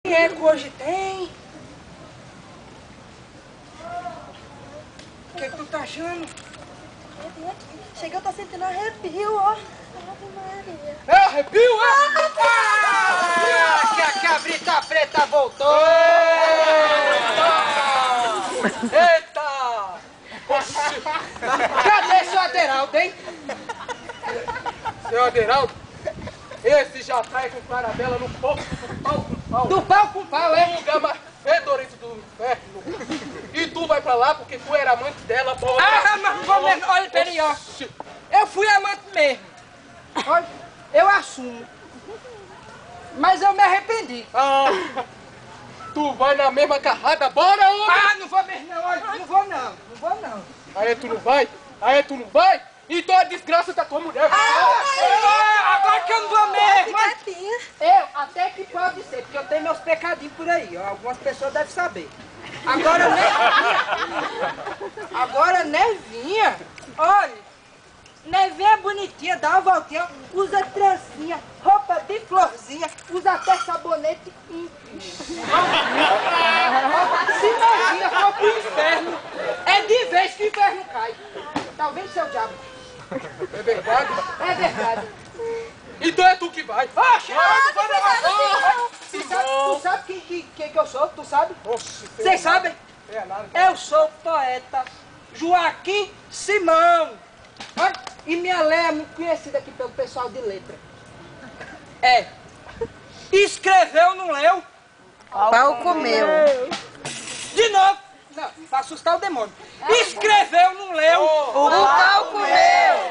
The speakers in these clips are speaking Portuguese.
Quem é que hoje tem? O que tu tá achando? Chega, eu tô sentindo arrepio, ó. Ave Maria. É arrepio, é? Que a cabrita preta voltou! Eita! Oxi. Cadê seu Aderaldo, hein? Seu Aderaldo? Esse já tá com Clarabela no fogo do pau com pau. Do pau com pau, é? O lugar mais fedorento do inferno. E tu vai pra lá porque tu era amante dela, bora. Mas vou mesmo. Olha, peraí, ó. Eu fui amante mesmo. Olha, eu assumo. Mas eu me arrependi. Tu vai na mesma carrada, bora, homem! Não vou mesmo não, olha. Não vou não. Não vou não. Aí tu não vai? Aí tu não vai? Então a desgraça tá com a mulher. Agora que eu não vou mesmo. Fica quietinha. Eu, até que pode ser, porque eu tenho meus pecadinhos por aí, ó. Algumas pessoas devem saber. Agora, Nevinha, olha, Nevinha é bonitinha, dá uma voltinha, usa trancinha, roupa de florzinha, usa até sabonete íntimo. Se Nevinha for pro inferno, é de vez que o inferno cai. Tá vendo, seu diabo? É verdade? É verdade. Então é tu que vai. Oxe, tu sabe quem que eu sou? Tu sabe? Vocês sabem? É nada. Eu sou o poeta Joaquim Simão. Olha, e minha lei é muito conhecida aqui pelo pessoal de letra. É. Escreveu, não leu? Pau comeu. De novo. Não, pra assustar o demônio. Escreveu, não leu? O pau comeu.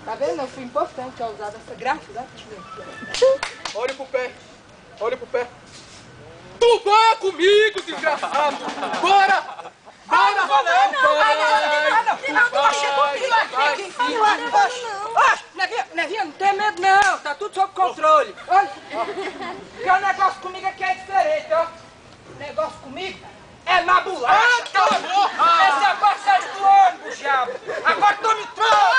Tá vendo? Eu fui importante ao usar essa graça. Olha pro pé. Olha pro pé. Tu vai comigo, desgraçado. Bora. Bora. Não vou não. Nevinha, não tem medo não. Tá tudo sob controle. Olha. Porque o negócio comigo aqui é diferente, ó. O negócio comigo é na bolacha. Esse é a passagem do ônibus, diabo. Agora tome troco.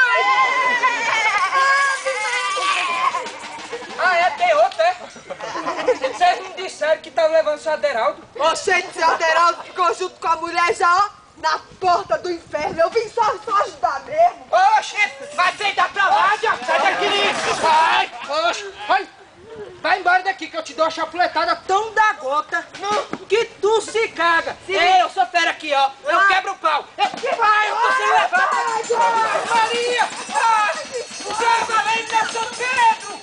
Tem outro, é? Vocês não disseram que estavam levando o seu Aderaldo? Oxente, seu Aderaldo ficou junto com a mulher já, ó, na porta do inferno. Eu vim só ajudar mesmo. Oxe, vai deitar pra lá, diabo. Sai daqui. Vai. Oxe, vai embora daqui que eu te dou uma chapuletada tão da gota que tu se caga. Ei, eu sou fera aqui, ó. Eu quebro o pau. Vai, você levanta. Maria. O Zé Valente é São Pedro.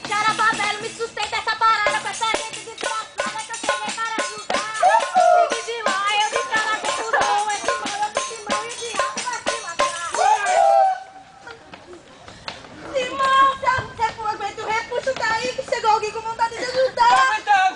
Jarababelo, me sustenta essa parada com essa gente desgraçada que eu cheguei para ajudar. Me vigilar, eu de cara com tudo, esse mal, eu de Simão e o diabo vai se matar. Simão, você aguenta o recurso daí que chegou alguém com vontade de ajudar. Tô aguentando.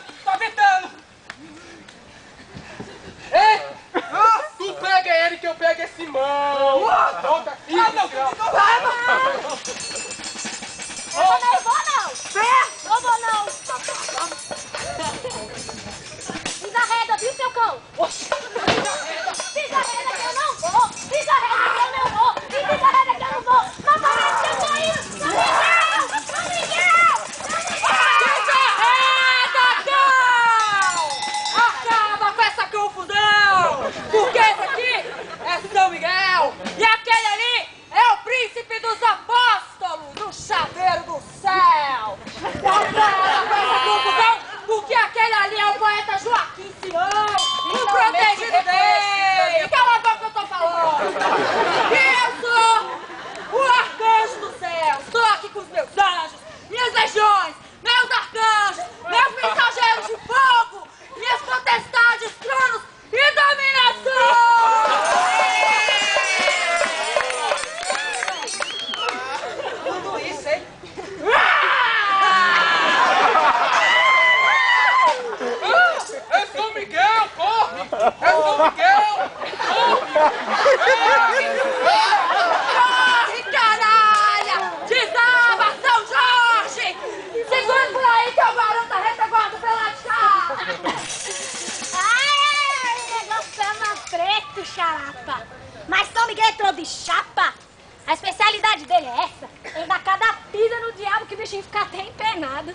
o bichinho fica até empenado.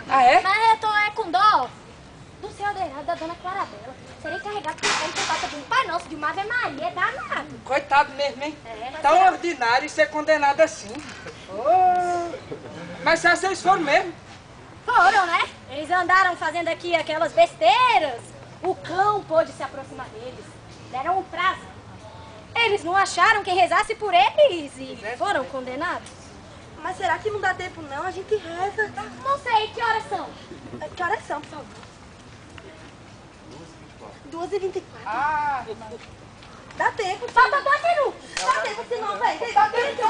Ah, é? Mas eu tô com dó do seu Adeirado, da dona Clarabela. Serei carregado por um que toca de um Pai Nosso, de uma Ave Maria, é danado. Coitado mesmo, hein? É, Tão ordinário e ser condenado assim. Oh. Mas se vocês foram mesmo? Foram, né? Eles andaram fazendo aqui aquelas besteiras. O cão pôde se aproximar deles. Deram um prazo. Eles não acharam quem rezasse por eles e foram condenados. Mas será que não dá tempo não? A gente reza. Não sei, que horas são? Que horas são, por favor? 2h24. Ah, Dá tempo. Falta 2 minutos. Dá tempo, Simão, vem. Dá tempo.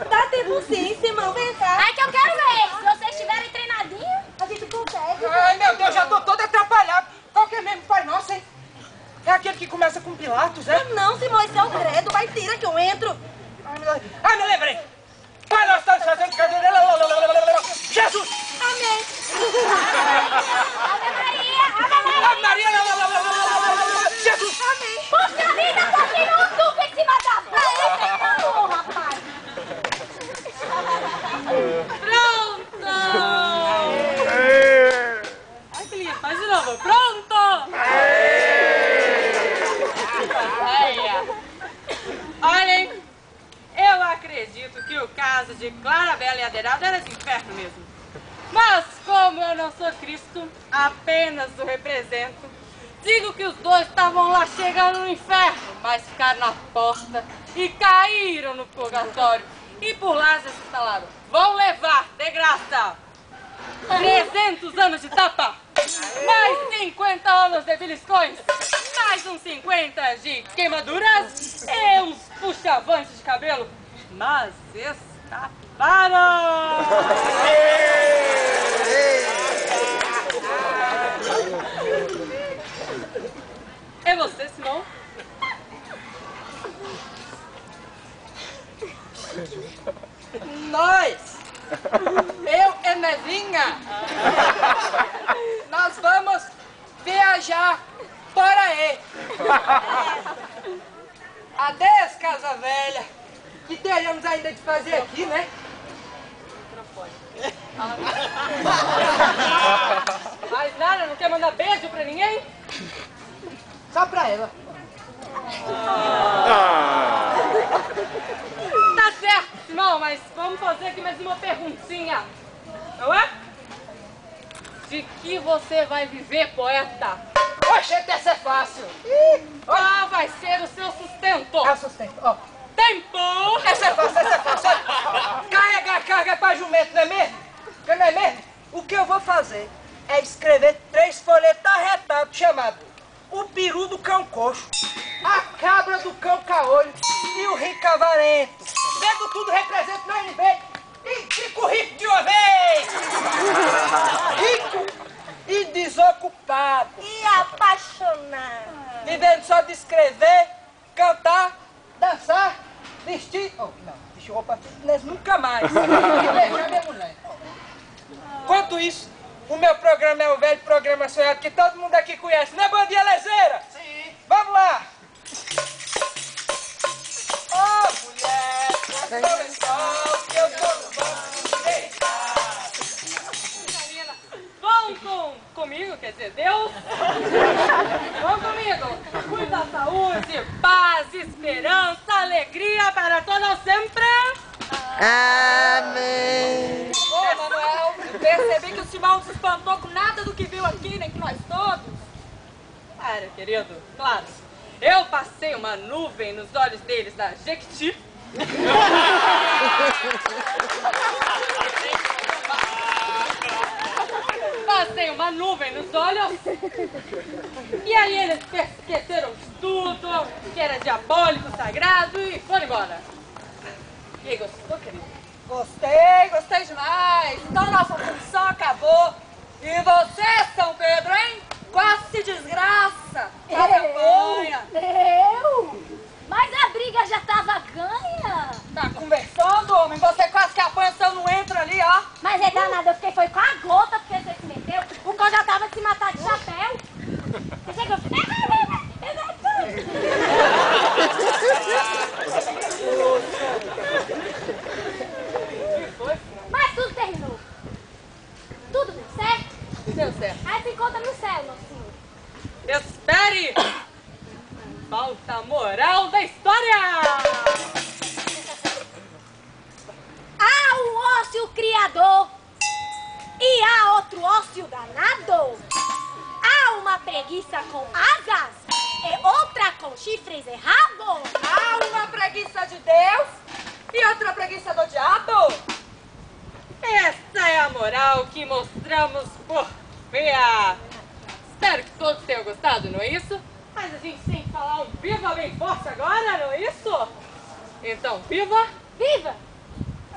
Dá tempo sim, Simão, vem cá. Ai, que eu quero ver. Se vocês estiverem treinadinhos, A gente consegue. ai, meu Deus, já tô todo atrapalhado. Qual que é mesmo, Pai Nosso, hein? É aquele que começa com Pilatos, é? Não, Simão, esse é o credo. Vai, tira que eu entro. Ah, me lembrei. Pai Nosso, está fazendo cadeira. Jesus! Amém. Ave Maria, Ave Maria. Ave Maria! Jesus! Amém. Puxa vida, continua tudo em cima da frente. Não, rapaz. Pronto! Ai, filhinha, faz de novo. Pronto! Olhem, eu acredito que o caso de Clarabela e Adeirado era de inferno mesmo. Mas como eu não sou Cristo, apenas o represento, digo que os dois estavam lá chegando no inferno, mas ficaram na porta e caíram no purgatório. E por lá já se instalaram. Vão levar, de graça, 300 anos de tapa, mais 50 anos de beliscões, mais uns 50 de queimaduras e uns puxavantes de cabelo. Mas escaparam! É você, Simão? Nós! Eu e Nevinha! Nós vamos viajar para aí! Adeus, casa velha! Que teremos ainda de fazer aqui, né? Mais nada? Não quer mandar beijo pra ninguém? Só pra ela. Tá certo, Simão, mas vamos fazer aqui mais uma perguntinha. Não é? De que você vai viver, poeta? Oxente, essa é fácil! Qual vai ser o seu sustento? É o sustento, ó. Tempo! Essa é fácil, essa é fácil. Carregar carga pra jumento, não é mesmo? Não é mesmo? O que eu vou fazer é escrever 3 folhetos arretados chamados O Peru do Cão Coxo, A Cabra do Cão Caolho e o Rico Avarento. Vendo tudo representa nós de vez e fico rico de uma vez! Rico e desocupado. E apaixonado. Vivendo só de escrever, cantar, dançar, vestir... Oh, não, vestir roupa nunca mais. E beijar minha mulher. Enquanto isso, o meu programa é o velho programa sonhado que todo mundo aqui conhece, né, Bandinha Lezeira? Sim. Vamos lá. Ó, mulher, eu sou escola, eu tô no banco deitado. Vão comigo, quer dizer, Deus? Vão comigo. Cuida da saúde, paz, esperança, alegria para todos sempre. Amém. Ô, Manuel, percebi que o Simão não se espantou com nada do que viu aqui, nem com nós todos. Para, querido, claro. Eu passei uma nuvem nos olhos deles da Jequiti. Passei uma nuvem nos olhos. E aí eles esqueceram tudo, que era diabólico, sagrado e foram embora. E aí, gostou, querido? Gostei demais. Então nossa função acabou. E você, São Pedro, hein? Quase se desgraça. Na campanha. Eu? Mas a briga já tava ganha. Tá conversando, homem? Você quase que apanha se eu não entro ali, ó. Mas é danado, eu fiquei foi com a gota porque você se meteu. O cão já tava de se matar de chapéu. Você chegou... Mas tudo certo. Aí se encontra no céu, nosso senhor. Espere! Falta moral da história! Há um ócio criador e há outro ócio danado. Há uma preguiça com asas e outra com chifres e rabo. Há uma preguiça de Deus e outra preguiça do diabo. Essa é a moral que mostramos por via. Espero que todos tenham gostado, não é isso? Mas a gente tem que falar um viva bem forte agora, não é isso? Então, viva! Viva!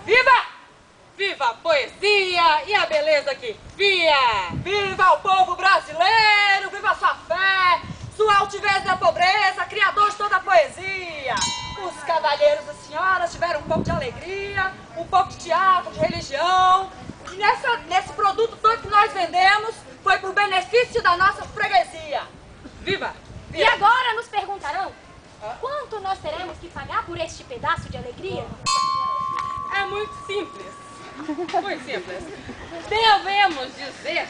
Viva! Viva a poesia e a beleza que via! Viva o povo brasileiro, viva a sua fé, sua altivez da pobreza, criador de toda a poesia. Os cavalheiros e senhoras tiveram um pouco de alegria, um pouco de teatro, de religião. E nesse produto todo que nós vendemos foi por benefício da nossa freguesia. Viva! E agora nos perguntarão quanto nós teremos que pagar por este pedaço de alegria? É muito simples. Muito simples. Devemos dizer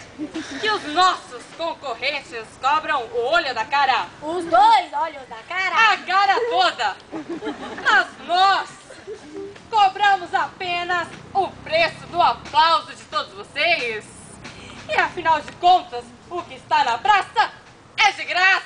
que os nossos concorrentes cobram o olho da cara. Os dois olhos da cara? A cara toda. Mas nós cobramos apenas o preço do aplauso de todos vocês. E afinal de contas, o que está na praça é de graça.